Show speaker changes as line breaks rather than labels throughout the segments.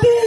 3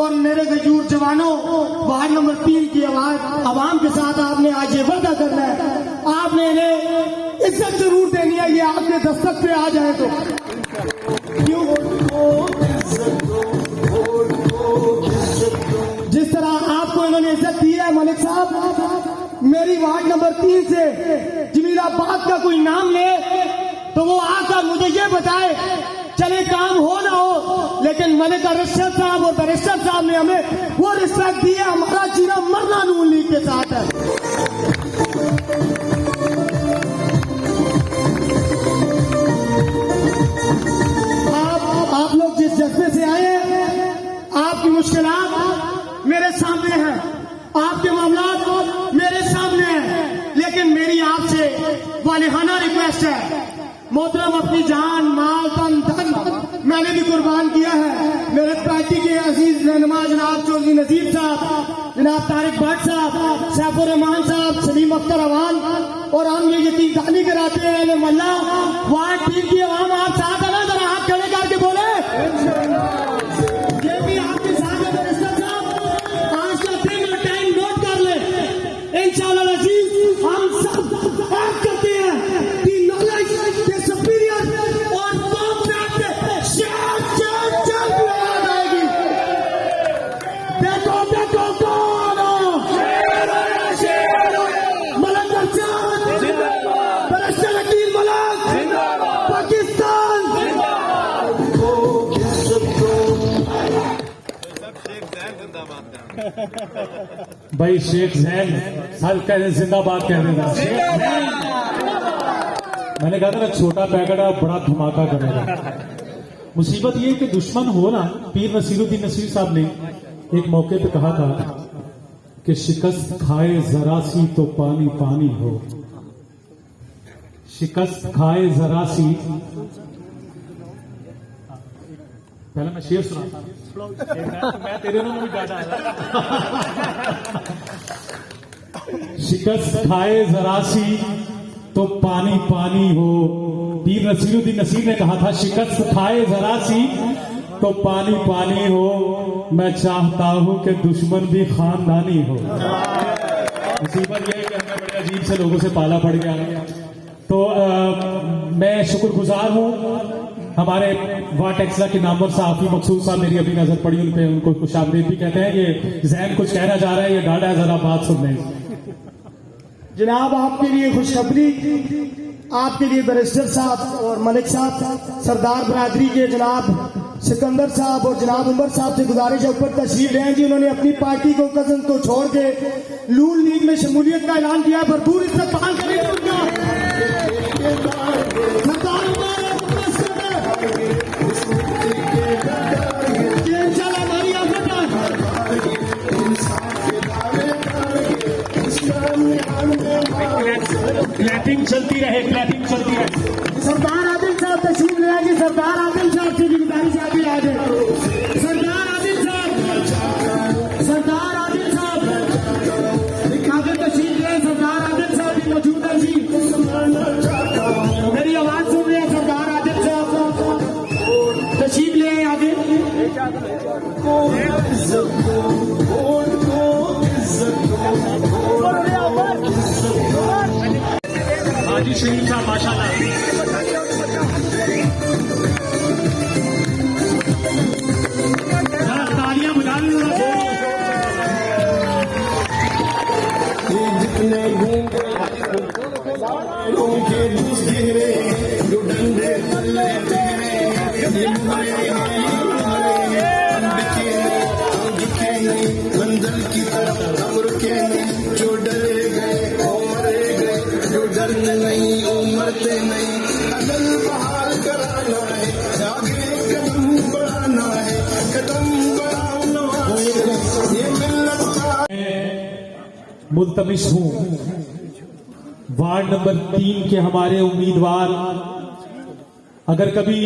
اور میرے غیور جوانوں، وارڈ نمبر 3 کی عوام کے ساتھ آپ نے آج یہ وعدہ کرنا ہے، آپ نے انہیں عزت ضرور دینی ہے، یہ آپ کے دستک پہ آ جائے تو کیوں؟ جس طرح آپ کو انہوں نے عزت دی ہے ملک صاحب، میری وارڈ نمبر 3 سے جمیل آباد کا کوئی نام لے تو وہ آ کر مجھے یہ بتائے، چلے کام ہو نہ ہو لیکن ملک ارشد صاحب اور بیرسٹر صاحب نے ہمیں وہ رسپیکٹ دی ہے، ہمارا جینا مرنا نون لیگ کے ساتھ ہے۔ آپ لوگ جس جذبے سے آئے ہیں، آپ کی مشکلات میرے سامنے ہیں، آپ کے معاملات میرے سامنے ہیں، لیکن میری آپ سے والہانہ ریکویسٹ ہے، محترم اپنی جان مال تن دھن میں نے بھی قربان کیا ہے، میرے پارٹی کے عزیز رہنما جناب چودھری نذیر صاحب، جناب طارق بٹ صاحب، سیف الرحمان صاحب، سلیم اختر اوان، اور ہم یہ یقین دہانی کراتے ہیں اللہ وارڈ 3 کی عوام آپ ساتھ ہے نا، ذرا ہاتھ کھڑے کر کے بولے یہ بھی آپ کے ساتھ ہے بیرسٹر صاحب، آج کا دن اور ٹائم نوٹ کر لیں، انشاءاللہ العزیز ہم سب ایڈ کرتے ہیں کہ نالج کے سپیریئر اور کانفیڈنٹ شیر یاد آئے گی۔ دیکھو کون ملک ارشد، بیرسٹر عقیل ملک، پاکستان۔
بھائی شیخ زین سال کہہ زندہ باد کہہ دینا، میں نے کہا تھا نا چھوٹا پیکٹ بڑا دھماکہ کرے گا۔ مصیبت یہ کہ دشمن ہو نا، پیر نصیر الدین نصیر صاحب نے ایک موقع پہ کہا تھا کہ شکست کھائے ذرا سی تو پانی پانی ہو، شکست کھائے ذرا سی، پہلے میں شعر سنا میں تیرے میں بھی ڈاٹا شکست کھائے ذرا سی تو پانی پانی ہو، پیر نصیر الدین نصیر نے کہا تھا شکست کھائے ذرا سی تو پانی پانی ہو، میں چاہتا ہوں کہ دشمن بھی خاندانی ہو۔ مصیبت یہ ہے کہ ہمیں بڑے عجیب سے لوگوں سے پالا پڑ گیا، تو میں شکر گزار ہوں ہمارے وارڈ ٹیکسلا کے نامور صحافی مقصود صاحب، میری ابھی نظر پڑی ان پہ، ان کو خوش آمدید بھی کہتے ہیں۔ یہ زین کچھ کہنا چاہ رہا ہے، یہ ڈاڈا ہے، ذرا بات سن لیں۔
جناب آپ کے لیے خوشخبری، آپ کے لیے بیرسٹر صاحب اور ملک صاحب، سردار برادری کے جناب سکندر صاحب اور جناب عمر صاحب سے گزارش ہے اوپر تشریف لیں جی، انہوں نے اپنی پارٹی کو کزن کو چھوڑ کے نون لیگ میں شمولیت کا اعلان کیا، بھرپور استقبال کریں ان کا۔
کلیپنگ چلتی رہے، کلیپنگ چلتی رہے۔
سردار عادل صاحب تشریف لے آئے جی، سردار عادل صاحب سے بھی گزارش ہے آگے آ جائیں۔ سردار عادل صاحب، سردار عادل صاحب آگے تشریف لے، سردار عادل صاحب بھی موجود ہے جی، میری آواز سن رہے ہیں سردار عادل صاحب تشریف لے آئے آگے۔
حاجی شریف صاحب ماشاء اللہ، تالیاں بجا
منزل کی طرف ہم رکے نہیں، جو ڈرے گئے وہ مرے گئے، جو ڈرنے نہیں وہ مرتے نہیں، عدل بحال کرانا ہے، آگے قدم بڑھانا ہے، قدم بڑھانا ہے، یہ ملت کا
ملتمس ہوں وارڈ نمبر 3 کے ہمارے امیدوار، اگر کبھی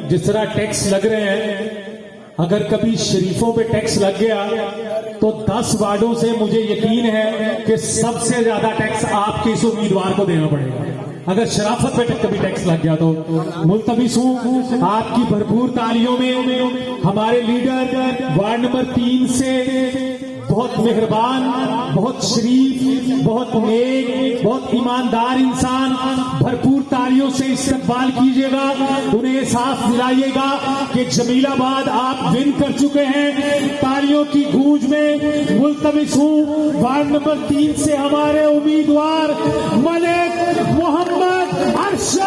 جس طرح ٹیکس لگ رہے ہیں، اگر کبھی شریفوں پہ ٹیکس لگ گیا تو 10 وارڈوں سے مجھے یقین ہے کہ سب سے زیادہ ٹیکس آپ کے اس امیدوار کو دینا پڑے گا۔ اگر شرافت پہ کبھی ٹیکس لگ گیا تو ملتمس ہوں آپ کی بھرپور تالیوں میں ہمارے لیڈر وارڈ نمبر 3 سے بہت مہربان، بہت شریف، بہت نیک، بہت ایماندار انسان، بھرپور تالیوں سے استقبال کیجیے گا، انہیں احساس دلائیے گا کہ جمیل آباد آپ ون کر چکے ہیں۔ تالیوں کی گونج میں ملتمس ہوں وارڈ نمبر 3 سے ہمارے امیدوار ملک محمد ارشد۔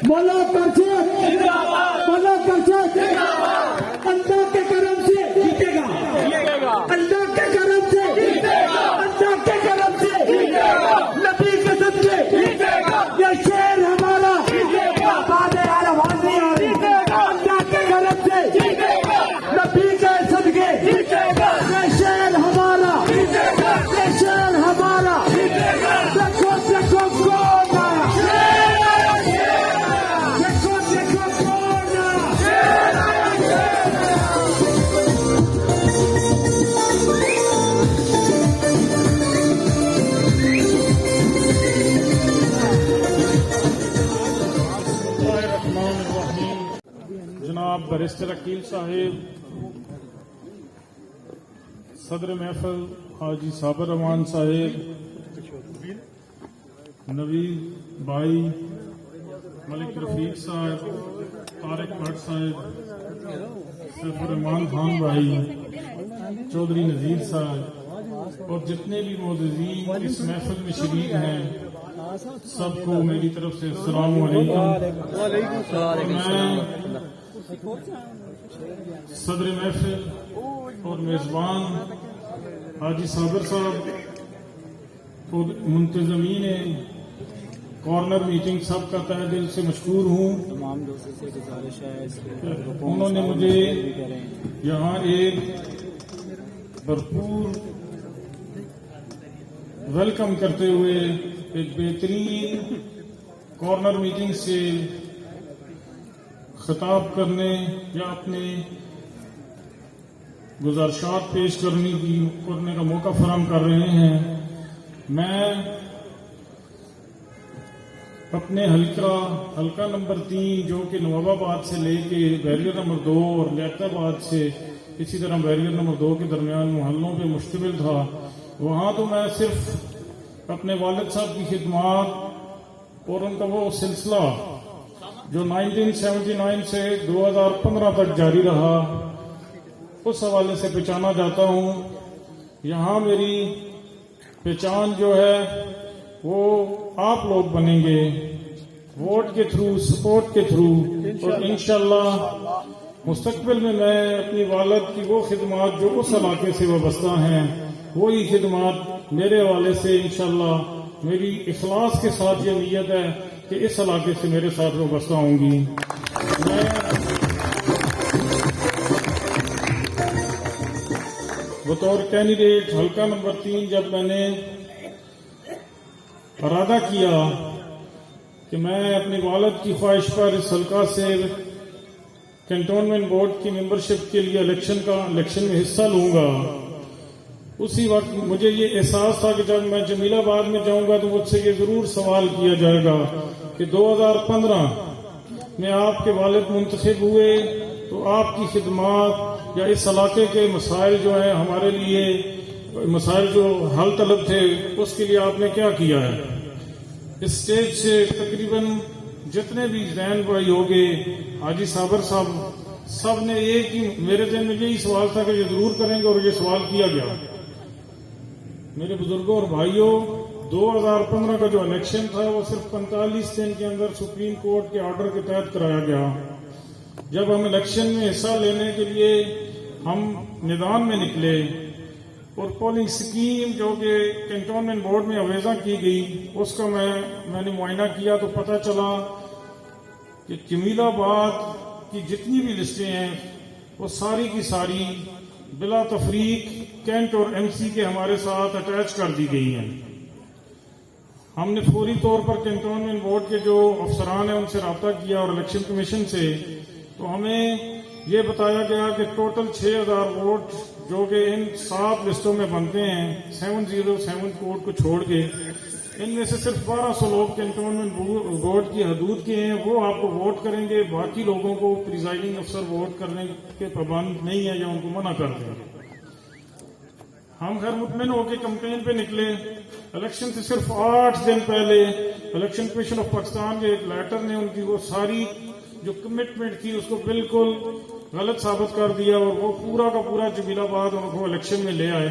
مولا کرچے مولا کرچے اللہ کے کرم سے جیتے گا، اللہ کے کرم سے اللہ کے کرم سے نبی کے صدقے یہ شعر ہمارا آواز نہیں آ رہی، اللہ کے کرم سے نبی کے صدقے یہ شعر ہمارا، یہ شعر ہمارا، دیکھو دیکھو کون آیا،
جناب بیرسٹر عقیل صاحب، صدر محفل حاجی صابر رحمان صاحب، نوید بھائی، ملک رفیق صاحب، طارق بھٹ صاحب، سیف الرحمان خان بھائی، چودھری نذیر صاحب اور جتنے بھی معززین اس محفل میں شریک ہیں، سب کو میری طرف سے السلام علیکم۔ میں صدر محفل اور میزبان حاجی صابر صاحب اور منتظمین کارنر میٹنگ سب کا تہ دل سے مشکور ہوں۔ انہوں نے مجھے یہاں ایک بھرپور ویلکم کرتے ہوئے ایک بہترین کارنر میٹنگ سے خطاب کرنے یا اپنے گزارشات پیش کرنے کا موقع فراہم کر رہے ہیں۔ میں اپنے حلقہ نمبر 3 جو کہ نواب آباد سے لے کے بیریئر نمبر 2 اور لیاقت آباد سے اسی طرح بیریئر نمبر 2 کے درمیان محلوں پہ مشتمل تھا، وہاں تو میں صرف اپنے والد صاحب کی خدمات اور ان کا وہ سلسلہ جو 1979 سے 2015 تک جاری رہا اس حوالے سے پہچانا جاتا ہوں۔ یہاں میری پہچان جو ہے وہ آپ لوگ بنیں گے ووٹ کے تھرو، سپورٹ کے تھرو، اور انشاءاللہ مستقبل میں اپنی والد کی وہ خدمات جو اس علاقے سے وابستہ ہیں وہی خدمات میرے حوالے سے انشاءاللہ میری اخلاص کے ساتھ یہ نیت ہے کہ اس علاقے سے میرے ساتھ وابستہ ہوں گی۔ میں بطور کینڈیڈیٹ حلقہ نمبر 3 جب میں نے ارادہ کیا کہ میں اپنے والد کی خواہش پر اس حلقہ سے کنٹونمنٹ بورڈ کی ممبرشپ کے لیے الیکشن میں حصہ لوں گا، اسی وقت مجھے یہ احساس تھا کہ جب میں جمیل آباد میں جاؤں گا تو مجھ سے یہ ضرور سوال کیا جائے گا کہ 2015 میں آپ کے والد منتخب ہوئے تو آپ کی خدمات یا اس علاقے کے مسائل جو ہیں ہمارے لیے مسائل جو حل طلب تھے اس کے لیے آپ نے کیا کیا ہے۔ اس سٹیج سے تقریباً جتنے بھی زین بھائی ہوگے، حاجی صابر صاحب، سب نے ایک ہی میرے ذہن میں یہی سوال تھا کہ یہ ضرور کریں گے اور یہ سوال کیا گیا۔ میرے بزرگوں اور بھائیوں، 2015 کا جو الیکشن تھا وہ صرف 45 دن کے اندر سپریم کورٹ کے آرڈر کے تحت کرایا گیا۔ جب ہم الیکشن میں حصہ لینے کے لیے ہم میدان میں نکلے اور پولنگ سکیم جو کہ کنٹونمنٹ بورڈ میں اویزہ کی گئی اس کا میں نے معائنہ کیا تو پتہ چلا کہ جمیل آباد کی جتنی بھی لسٹیں ہیں وہ ساری کی ساری بلا تفریق کینٹ اور ایم سی کے ہمارے ساتھ اٹیچ کر دی گئی ہیں۔ ہم نے فوری طور پر کنٹونمنٹ بورڈ کے جو افسران ہیں ان سے رابطہ کیا اور الیکشن کمیشن سے، تو ہمیں یہ بتایا گیا کہ ٹوٹل 6000 ووٹ جو کہ ان 7 لسٹوں میں بنتے ہیں 707 کوڈ کو چھوڑ کے، ان میں سے صرف 1200 لوگ کنٹونمنٹ بورڈ کی حدود کے ہیں، وہ آپ کو ووٹ کریں گے، باقی لوگوں کو پریزائڈنگ افسر ووٹ کرنے کے پابند نہیں ہے یا ان کو منع کر دیں گے۔ ہم خیر مطمئن ہو کے کمپین پہ نکلے۔ الیکشن سے صرف 8 دن پہلے الیکشن کمیشن آف پاکستان کے ایک لیٹر نے ان کی وہ ساری جو کمٹمنٹ تھی اس کو بالکل غلط ثابت کر دیا، اور وہ پورا کا پورا جمیل آباد ان کو الیکشن میں لے آئے۔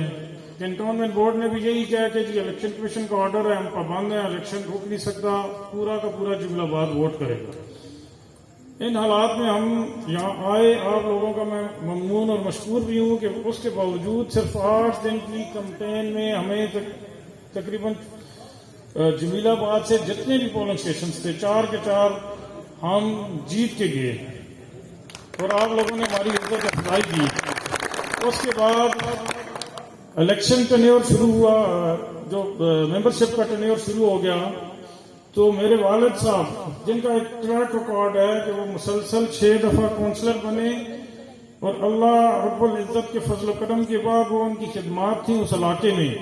کنٹونمنٹ بورڈ نے بھی یہی کہا کہ جی الیکشن کمیشن کا آرڈر ہے، ہم پابند ہیں، الیکشن رک نہیں سکتا، پورا کا پورا جمیل آباد ووٹ کرے گا۔ ان حالات میں ہم یہاں آئے، آپ لوگوں کا میں ممنون اور مشکور بھی ہوں کہ اس کے باوجود صرف 8 دن کی کمپین میں ہمیں تقریباً جمیل آباد سے جتنے بھی پولنگ اسٹیشنز تھے 4 کے 4 ہم جیت کے گئے، اور آپ لوگوں نے ہماری عزت افزائی کی۔ اس کے بعد الیکشن ٹینیور شروع ہوا، جو ممبرشپ کا ٹینیور شروع ہو گیا، تو میرے والد صاحب جن کا ایک ٹریک ریکارڈ ہے کہ وہ مسلسل 6 دفعہ کونسلر بنے، اور اللہ رب العزت کے فضل و کرم کے بعد وہ ان کی خدمات تھیں اس علاقے میں،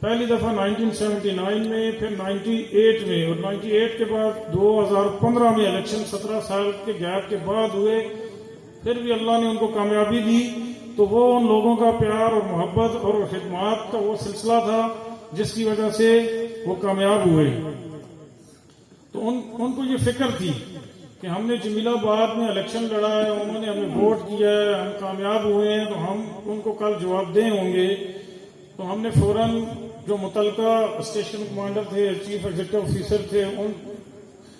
پہلی دفعہ 1979 میں، پھر 98 میں، اور 98 کے بعد 2015 میں الیکشن 17 سال کے گیپ کے بعد ہوئے، پھر بھی اللہ نے ان کو کامیابی دی۔ تو وہ ان لوگوں کا پیار اور محبت اور خدمات کا وہ سلسلہ تھا جس کی وجہ سے وہ کامیاب ہوئے۔ تو ان کو یہ فکر تھی کہ ہم نے جمیل آباد میں الیکشن لڑا ہے، انہوں نے ہمیں ووٹ کیا ہے، ہم کامیاب ہوئے ہیں، تو ہم ان کو کل جواب دہ ہوں گے۔ تو ہم نے فوراً جو متعلقہ اسٹیشن کمانڈر تھے، چیف ایگزیکٹو آفیسر تھے، ان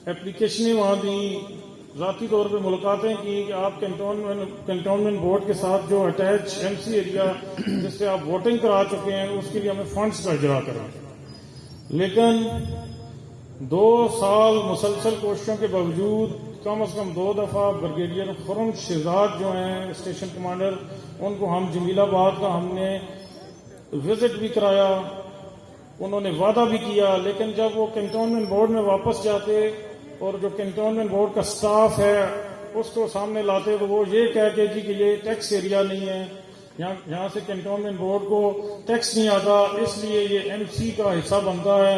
اپلیکیشنیں وہاں دیں، ذاتی طور پہ ملاقاتیں کی کہ آپ کنٹونمنٹ بورڈ کے ساتھ جو اٹیچ ایم سی ایریا جس سے آپ ووٹنگ کرا چکے ہیں اس کے لیے ہمیں فنڈز کا اجرا کریں۔ لیکن 2 سال مسلسل کوششوں کے باوجود کم از کم 2 دفعہ بریگیڈیئر خرم شہزاد جو ہیں اسٹیشن کمانڈر، ان کو ہم جمیل آباد کا ہم نے وزٹ بھی کرایا، انہوں نے وعدہ بھی کیا، لیکن جب وہ کنٹونمنٹ بورڈ میں واپس جاتے اور جو کنٹونمنٹ بورڈ کا سٹاف ہے اس کو سامنے لاتے تو وہ یہ کہہ کے جی کہ یہ ٹیکس ایریا نہیں ہے، یہاں سے کنٹونمنٹ بورڈ کو ٹیکس نہیں آتا، اس لیے یہ ایم سی کا حصہ بنتا ہے،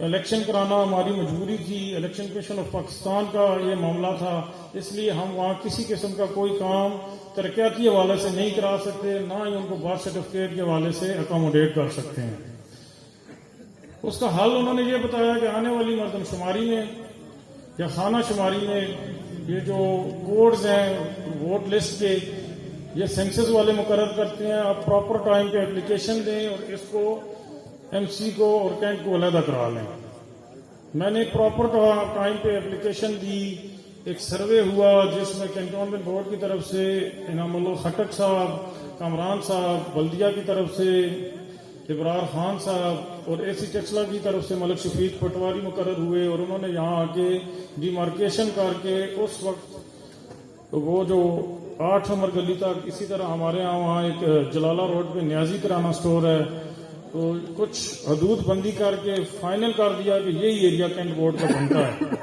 الیکشن کرانا ہماری مجبوری تھی، الیکشن کمیشن آف پاکستان کا یہ معاملہ تھا، اس لیے ہم وہاں کسی قسم کا کوئی کام ترقیاتی حوالے سے نہیں کرا سکتے، نہ ہی ان کو برتھ سرٹیفکیٹ کے حوالے سے اکاموڈیٹ کر سکتے ہیں۔ اس کا حل انہوں نے یہ بتایا کہ آنے والی مردم شماری میں یا خانہ شماری میں یہ جو کوڈز ہیں ووٹ لسٹ کے، یہ سینسس والے مقرر کرتے ہیں، آپ پراپر ٹائم پہ اپلیکیشن دیں اور اس کو ایم سی کو اور کینٹ کو علیحدہ کرا لیں۔ میں نے پراپر ٹائم پہ اپلیکیشن دی، ایک سروے ہوا جس میں کنٹونمنٹ بورڈ کی طرف سے انعام اللہ خٹک صاحب، کامران صاحب، بلدیہ کی طرف سے ابرار خان صاحب اور اے سی ٹیکسلا کی طرف سے ملک شفیق پٹواری مقرر ہوئے، اور انہوں نے یہاں آ کے ڈیمارکیشن کر کے اس وقت وہ جو 8 نمبر گلی تک، اسی طرح ہمارے یہاں وہاں ایک جلالہ روڈ پہ نیازی کرانہ سٹور ہے، تو کچھ حدود بندی کر کے فائنل کر دیا کہ یہی ایریا کینٹ بورڈ کا بنتا ہے۔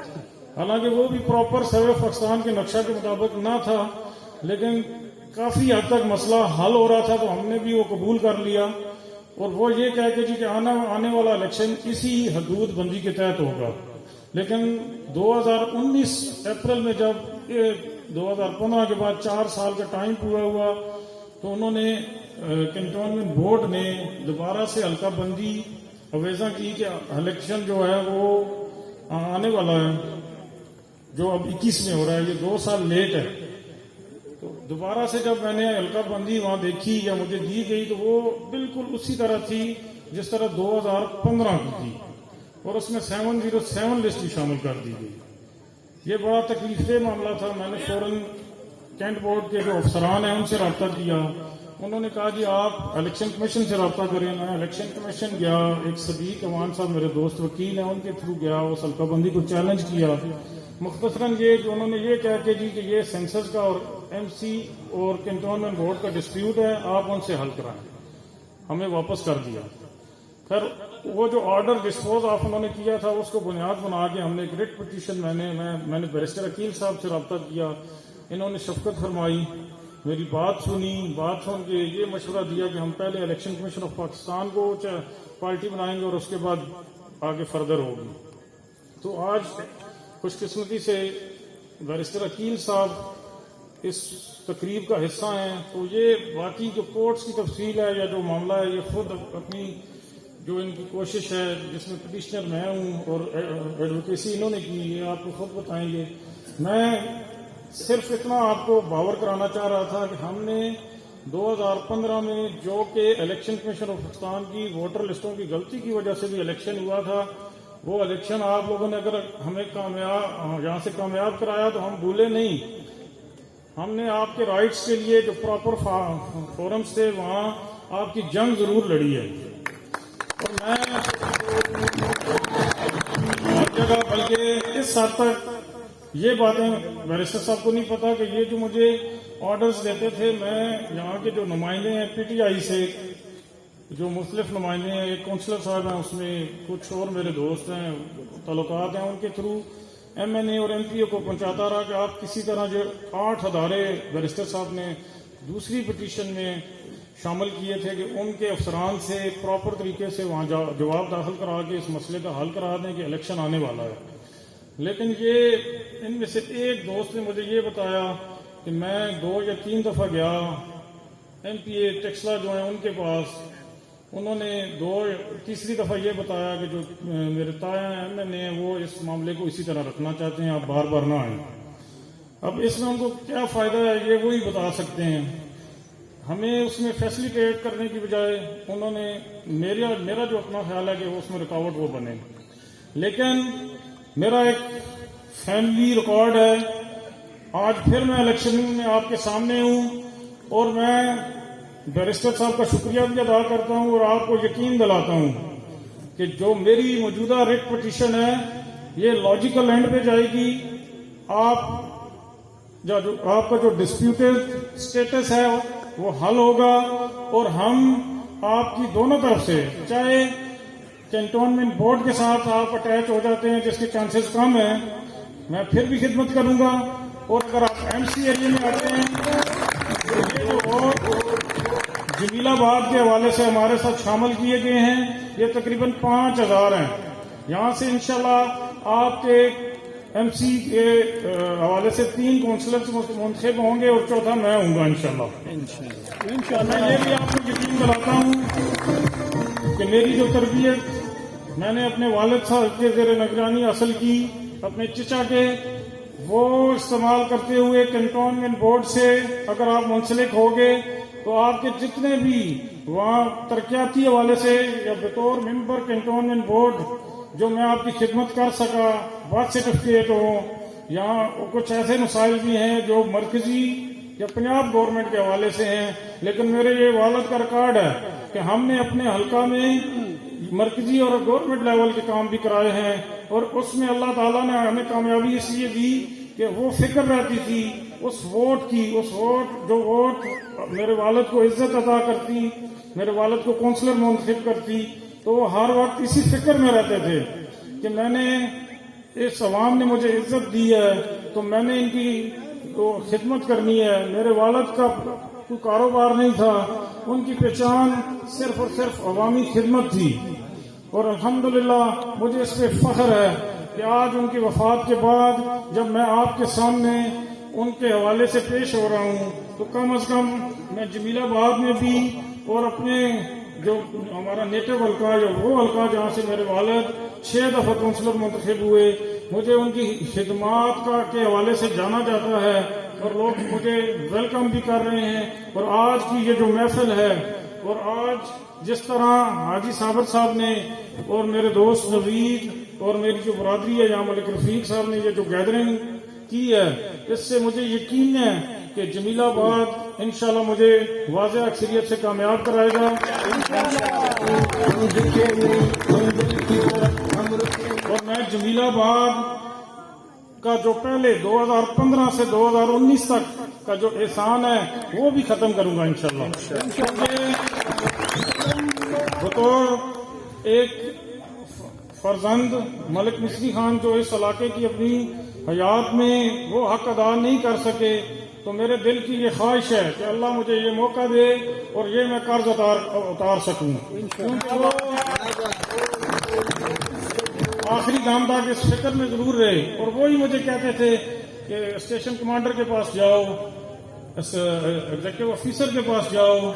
حالانکہ وہ بھی پراپر سروے پاکستان کے نقشہ کے مطابق نہ تھا، لیکن کافی حد تک مسئلہ حل ہو رہا تھا، تو ہم نے بھی وہ قبول کر لیا، اور وہ یہ کہہ کے جی کہ آنے والا الیکشن اسی حدود بندی کے تحت ہوگا۔ لیکن 2019 اپریل میں جب 2015 کے بعد 4 سال کا ٹائم پورا ہوا، تو انہوں نے کنٹونمنٹ بورڈ نے دوبارہ سے حلقہ بندی اویزہ کی کہ الیکشن جو ہے وہ آنے والا ہے، جو اب 21 میں ہو رہا ہے، یہ 2 سال لیٹ ہے۔ تو دوبارہ سے جب میں نے حلقہ بندی وہاں دیکھی یا مجھے دی گئی تو وہ بالکل اسی طرح تھی جس طرح 2015 کی تھی، اور اس میں 707 لسٹ بھی شامل کر دی گئی۔ یہ بڑا تکلیف دہ معاملہ تھا۔ میں نے فوراً کینٹ بورڈ کے جو افسران ہیں ان سے رابطہ کیا، انہوں نے کہا جی آپ الیکشن کمیشن سے رابطہ کریں۔ میں الیکشن کمیشن گیا، ایک صدیق امان صاحب میرے دوست وکیل ہیں، ان کے تھرو گیا، اس حلقہ بندی کو چیلنج کیا۔ مختصراً یہ کہ انہوں نے یہ کہا کہ جی کہ یہ سینسس کا اور ایم سی اور کنٹونمنٹ بورڈ کا ڈسپیوٹ ہے، آپ ان سے حل کرائیں، ہمیں واپس کر دیا۔ پھر وہ جو آرڈر ڈسپوز آف انہوں نے کیا تھا اس کو بنیاد بنا کے ہم نے ایک ریٹ پٹیشن میں نے بیرسٹر عقیل صاحب سے رابطہ کیا. انہوں نے شفقت فرمائی, میری بات سنی, بات سن کے یہ مشورہ دیا کہ ہم پہلے الیکشن کمیشن آف پاکستان کو پارٹی بنائیں گے اور اس کے بعد آگے فردر ہوگی. تو آج خوش قسمتی سے بیرسٹر عقیل صاحب اس تقریب کا حصہ ہیں. تو یہ باقی جو کورٹس کی تفصیل ہے یا جو معاملہ ہے یہ خود اپنی جو ان کی کوشش ہے جس میں پٹیشنر میں ہوں اور ایڈوکیسی انہوں نے کی, یہ آپ کو خود بتائیں گے. میں صرف اتنا آپ کو باور کرانا چاہ رہا تھا کہ ہم نے 2015 میں جو کہ الیکشن کمیشن آف پاکستان کی ووٹر لسٹوں کی غلطی کی وجہ سے بھی الیکشن ہوا تھا, وہ الیکشن آپ لوگوں نے اگر ہمیں یہاں سے کامیاب کرایا تو ہم بھولے نہیں. ہم نے آپ کے رائٹس کے لیے جو پراپر فورمز تھے وہاں آپ کی جنگ ضرور لڑی ہے. اور میں ہر جگہ بلکہ اس حد تک یہ باتیں بیرسٹر صاحب کو نہیں پتا کہ یہ جو مجھے آرڈرز دیتے تھے, میں یہاں کے جو نمائندے ہیں پی ٹی آئی سے جو مختلف نمائندے ہیں, ایک کونسلر صاحب ہیں, اس میں کچھ اور میرے دوست ہیں, تعلقات ہیں, ان کے تھرو ایم این اے اور ایم پی او کو پہنچاتا رہا کہ آپ کسی طرح جو 8 ادارے بیرسٹر صاحب نے دوسری پٹیشن میں شامل کیے تھے کہ ان کے افسران سے پراپر طریقے سے وہاں جواب داخل کرا کے اس مسئلے کا حل کرا دیں کہ الیکشن آنے والا ہے. لیکن یہ ان میں سے ایک دوست نے مجھے یہ بتایا کہ میں 2 یا 3 دفعہ گیا ایم پی اے ٹیکسلا جو ہیں ان کے پاس, انہوں نے تیسری دفعہ یہ بتایا کہ جو میرے تایا ایم این اے وہ اس معاملے کو اسی طرح رکھنا چاہتے ہیں, آپ بار بار نہ آئیں. اب اس میں ان کو کیا فائدہ ہے یہ وہی بتا سکتے ہیں. ہمیں اس میں فیسلیٹیٹ کرنے کی بجائے انہوں نے میرا جو اپنا خیال ہے کہ اس میں رکاوٹ وہ بنے. لیکن میرا ایک فیملی ریکارڈ ہے. آج پھر میں الیکشن میں آپ کے سامنے ہوں اور میں بیرسٹر صاحب کا شکریہ بھی ادا کرتا ہوں اور آپ کو یقین دلاتا ہوں کہ جو میری موجودہ ریٹ پٹیشن ہے یہ لاجیکل اینڈ پہ جائے گی. آپ کا جو ڈسپیوٹڈ اسٹیٹس ہے وہ حل ہوگا اور ہم آپ کی دونوں طرف سے, چاہے کینٹونمنٹ بورڈ کے ساتھ آپ اٹیچ ہو جاتے ہیں جس کے چانسز کم ہیں, میں پھر بھی خدمت کروں گا. اور اگر آپ ایم سی ایریا میں آتے ہیں تو یہ جو ووٹ جمیل آباد کے حوالے سے ہمارے ساتھ شامل کیے گئے ہیں یہ تقریباً 5000 ہیں. یہاں سے انشاءاللہ آپ کے ایم سی کے حوالے سے 3 کونسلرز منتخب ہوں گے اور چوتھا میں ہوں گا انشاءاللہ. میں یہ بھی آپ کو یقین دلاتا ہوں کہ میری جو تربیت میں نے اپنے والد صاحب کے زیر نگرانی حاصل کی, اپنے چچا کے, وہ استعمال کرتے ہوئے کینٹونمنٹ بورڈ سے اگر آپ منسلک ہوگے تو آپ کے جتنے بھی وہاں ترقیاتی حوالے سے یا بطور ممبر کینٹونمنٹ بورڈ جو میں آپ کی خدمت کر سکا, برتھ سرٹیفکیٹ ہو, یہاں کچھ ایسے مسائل بھی ہیں جو مرکزی یا پنجاب گورنمنٹ کے حوالے سے ہیں. لیکن میرے یہ والد کا ریکارڈ ہے کہ ہم نے اپنے حلقہ میں مرکزی اور گورنمنٹ لیول کے کام بھی کرائے ہیں اور اس میں اللہ تعالیٰ نے ہمیں کامیابی اس لیے دی کہ وہ فکر رہتی تھی اس ووٹ کی, جو ووٹ میرے والد کو عزت عطا کرتی, میرے والد کو کونسلر منتخب کرتی, تو وہ ہر وقت اسی فکر میں رہتے تھے کہ میں نے اس عوام نے مجھے عزت دی ہے تو میں نے ان کی خدمت کرنی ہے. میرے والد کا کوئی کاروبار نہیں تھا, ان کی پہچان صرف اور صرف عوامی خدمت تھی. اور الحمدللہ مجھے اس پہ فخر ہے کہ آج ان کی وفات کے بعد جب میں آپ کے سامنے ان کے حوالے سے پیش ہو رہا ہوں تو کم از کم میں جمیل آباد میں بھی اور اپنے جو ہمارا نیٹو حلقہ جو وہ حلقہ جہاں سے میرے والد 6 دفعہ کونسلر منتخب ہوئے, مجھے ان کی خدمات کے حوالے سے جانا جاتا ہے اور لوگ مجھے ویلکم بھی کر رہے ہیں. اور آج کی یہ جو محفل ہے اور آج جس طرح حاجی صابر صاحب نے اور میرے دوست نوید اور میری جو برادری ہے یہاں ملک رفیق صاحب نے یہ جو گیدرنگ کی ہے, اس سے مجھے یقین ہے کہ جمیل آباد انشاءاللہ مجھے واضح اکثریت سے کامیاب کرائے گا. اور میں جمیل آباد کا جو پہلے 2015 سے 2019 تک کا جو احسان ہے وہ بھی ختم کروں گا انشاءاللہ. بطور ایک فرزند ملک مصری خان جو اس علاقے کی اپنی حیات میں وہ حق ادا نہیں کر سکے، تو میرے دل کی یہ خواہش ہے کہ اللہ مجھے یہ موقع دے اور یہ میں قرض اتار سکوں، کیونکہ وہ آخری دام تک اس فکر میں ضرور رہے، اور وہی مجھے کہتے تھے کہ اسٹیشن کمانڈر کے پاس جاؤ، ایگزیکٹو آفیسر کے پاس جاؤ،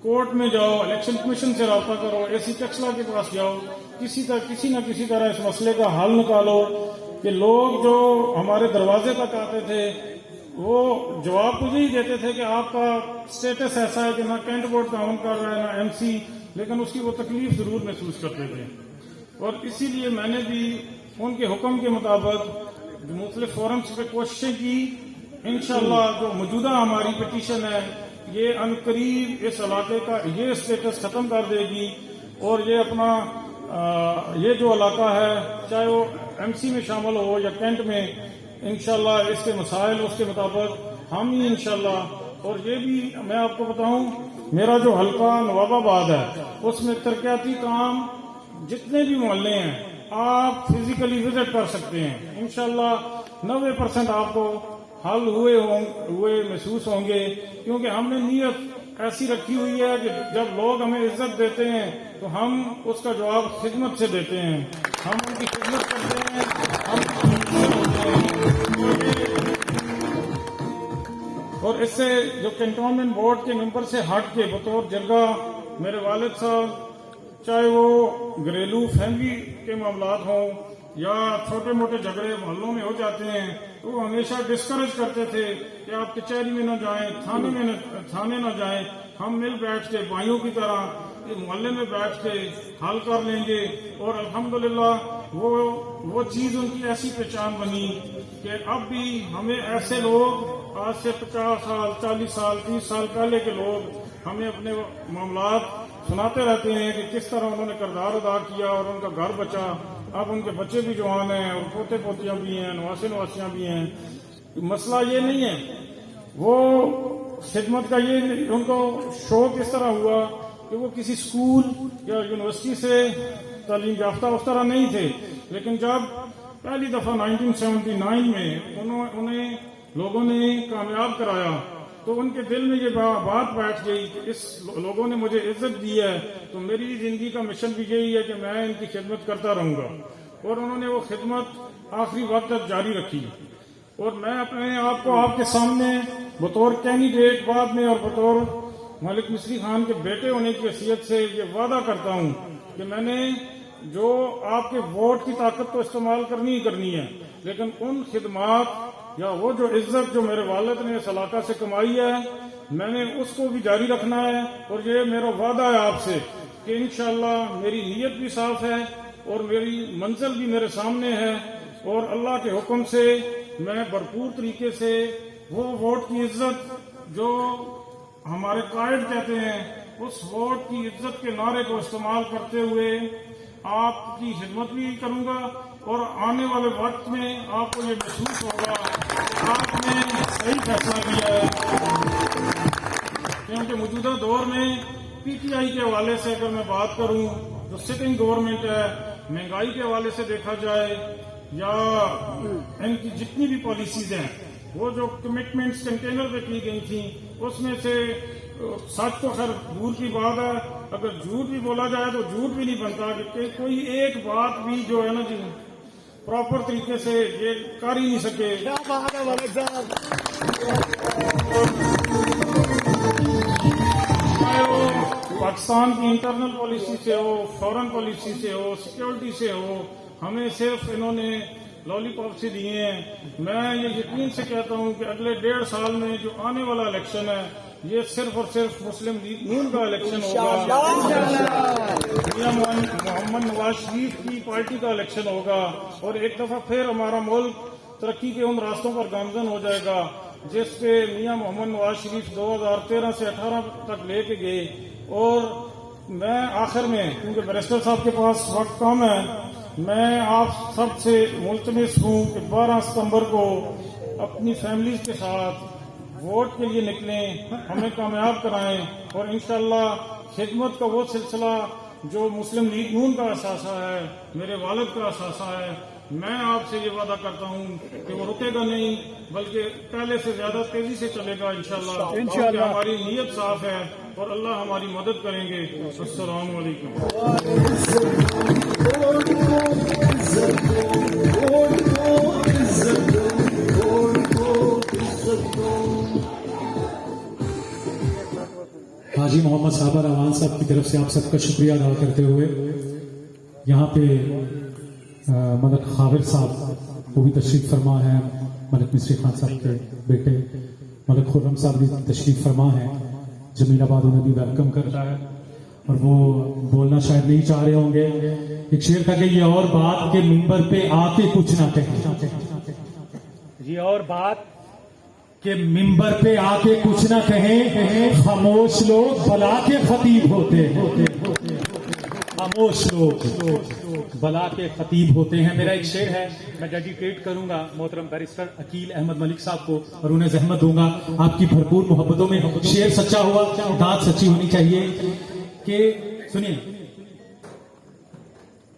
کورٹ میں جاؤ، الیکشن کمیشن سے رابطہ کرو، اے سی ٹیکسلا کے پاس جاؤ، کسی نہ کسی طرح اس مسئلے کا حل نکالو۔ کہ لوگ جو ہمارے دروازے تک آتے تھے وہ جواب مجھے ہی دیتے تھے کہ آپ کا سٹیٹس ایسا ہے کہ نہ کینٹ بورڈ تعاون کر رہا ہے نہ ایم سی، لیکن اس کی وہ تکلیف ضرور محسوس کرتے تھے، اور اسی لیے میں نے بھی ان کے حکم کے مطابق مختلف فورمز پہ کوششیں کی۔ انشاءاللہ جو موجودہ ہماری پٹیشن ہے یہ عنقریب اس علاقے کا یہ اسٹیٹس ختم کر دے گی، اور یہ اپنا یہ جو علاقہ ہے چاہے وہ ایم سی میں شامل ہو یا کینٹ میں، انشاءاللہ اس کے مسائل اس کے مطابق ہم ہی انشاءاللہ، اور یہ بھی میں آپ کو بتاؤں میرا جو حلقہ نواب آباد ہے اس میں ترقیاتی کام جتنے بھی محلے ہیں آپ فزیکلی وزٹ کر سکتے ہیں، انشاءاللہ 90% آپ کو حل ہوئے محسوس ہوں گے، کیونکہ ہم نے نیت ایسی رکھی ہوئی ہے کہ جب لوگ ہمیں عزت دیتے ہیں تو ہم اس کا جواب خدمت سے دیتے ہیں، ہم ان کی خدمت کرتے ہیں، ہم اور اس سے جو کنٹونمنٹ بورڈ کے ممبر سے ہٹ کے بطور جرگہ میرے والد صاحب چاہے وہ گھریلو فیملی کے معاملات ہوں یا چھوٹے موٹے جھگڑے محلوں میں ہو جاتے ہیں تو وہ ہمیشہ ڈسکریج کرتے تھے کہ آپ کچہری میں نہ جائیں، تھانے نہ جائیں، ہم مل بیٹھ کے بھائیوں کی طرح محلے میں بیٹھ کے حل کر لیں گے، اور الحمدللہ وہ چیز ان کی ایسی پہچان بنی کہ اب بھی ہمیں ایسے لوگ آج سے 50 سال 40 سال 30 سال پہلے کے لوگ ہمیں اپنے معاملات سناتے رہتے ہیں کہ کس طرح انہوں نے کردار ادا کیا اور ان کا گھر بچا، اب ان کے بچے بھی جوان ہیں اور پوتے پوتیاں بھی ہیں، نواسے نواسیاں بھی ہیں۔ مسئلہ یہ نہیں ہے، وہ خدمت کا یہ ان کو شوق اس طرح ہوا کہ وہ کسی اسکول یا یونیورسٹی سے تعلیم یافتہ اس طرح نہیں تھے، لیکن جب پہلی دفعہ 1979 میں انہیں لوگوں نے کامیاب کرایا تو ان کے دل میں یہ بات بیٹھ گئی کہ اس لوگوں نے مجھے عزت دی ہے تو میری زندگی کا مشن بھی یہی ہے کہ میں ان کی خدمت کرتا رہوں گا، اور انہوں نے وہ خدمت آخری وقت تک جاری رکھی۔ اور میں اپنے آپ کو آپ کے سامنے بطور کینڈیڈیٹ بعد میں اور بطور ملک مصری خان کے بیٹے ہونے کی حیثیت سے یہ وعدہ کرتا ہوں کہ میں نے جو آپ کے ووٹ کی طاقت تو استعمال کرنی ہی کرنی ہے، لیکن ان خدمات یا وہ جو عزت جو میرے والد نے اس علاقہ سے کمائی ہے میں نے اس کو بھی جاری رکھنا ہے، اور یہ میرا وعدہ ہے آپ سے کہ انشاءاللہ میری نیت بھی صاف ہے اور میری منزل بھی میرے سامنے ہے، اور اللہ کے حکم سے میں بھرپور طریقے سے وہ ووٹ کی عزت جو ہمارے قائد کہتے ہیں اس ووٹ کی عزت کے نعرے کو استعمال کرتے ہوئے آپ کی خدمت بھی کروں گا، اور آنے والے وقت میں آپ کو یہ محسوس ہوگا آپ نے صحیح فیصلہ کیا ہے، کیونکہ موجودہ دور میں پی ٹی آئی کے حوالے سے اگر میں بات کروں جو سٹنگ گورنمنٹ ہے، مہنگائی کے حوالے سے دیکھا جائے یا ان کی جتنی بھی پالیسیز ہیں، وہ جو کمٹمنٹس کنٹینر پہ کی گئی تھیں اس میں سے سچ تو خیر دور کی بات ہے، اگر جھوٹ بھی بولا جائے تو جھوٹ بھی نہیں بنتا کہ کوئی ایک بات بھی جو ہے نا جی پراپر طریقے سے یہ کر ہی نہیں سکے۔ چاہے وہ پاکستان کی انٹرنل پالیسی سے ہو، فورن پالیسی سے ہو، سیکورٹی سے ہو، ہمیں صرف انہوں نے لالی پاپ سے دیے ہیں۔ میں یہ یقین سے کہتا ہوں کہ اگلے 1.5 سال میں جو آنے والا الیکشن ہے یہ صرف اور صرف مسلم لیگ نون کا الیکشن ہوگا، میاں محمد نواز شریف کی پارٹی کا الیکشن ہوگا، اور ایک دفعہ پھر ہمارا ملک ترقی کے ان راستوں پر گامزن ہو جائے گا جس پہ میاں محمد نواز شریف 2013 سے 18 تک لے کے گئے۔ اور میں آخر میں کیونکہ بیرسٹر صاحب کے پاس وقت کم ہے، میں آپ سب سے ملتمس ہوں کہ 12 ستمبر کو اپنی فیملیز کے ساتھ ووٹ کے لیے نکلیں، ہمیں کامیاب کرائیں، اور انشاءاللہ خدمت کا وہ سلسلہ جو مسلم لیگ نون کا اثاثہ ہے، میرے والد کا اثاثہ ہے، میں آپ سے یہ وعدہ کرتا ہوں کہ وہ رکے گا نہیں، بلکہ پہلے سے زیادہ تیزی سے چلے گا انشاءاللہ، کیونکہ ہماری نیت صاف ہے اور اللہ ہماری مدد کریں گے۔ السلام علیکم۔
حاجی محمد صابر اعوان صاحب کی طرف سے آپ سب کا شکریہ ادا کرتے ہوئے یہاں پہ ملک خاور صاحب وہ بھی تشریف فرما ہے، ملک مصری خان صاحب کے بیٹے ملک خرم صاحب بھی تشریف فرما ہے، جمیل آباد انہیں بھی ویلکم کرتا ہے، اور وہ بولنا شاید نہیں چاہ رہے ہوں گے۔ ایک شعر تھا کہ یہ اور بات کہ ممبر پہ آ کے کچھ نہ کہیں، یہ اور بات کہ ممبر پہ آ کے کچھ نہ کہیں، خاموش لوگ بلا کے خطیب ہوتے ہیں، خاموش لوگ بلا کے خطیب ہوتے ہیں۔ میرا ایک شعر ہے، میں ڈیڈیکیٹ کروں گا محترم بیرسٹر عقیل احمد ملک صاحب کو، اور انہیں زحمت دوں گا آپ کی بھرپور محبتوں میں۔ شعر سچا ہوا، داد سچی ہونی چاہیے کہ سنیے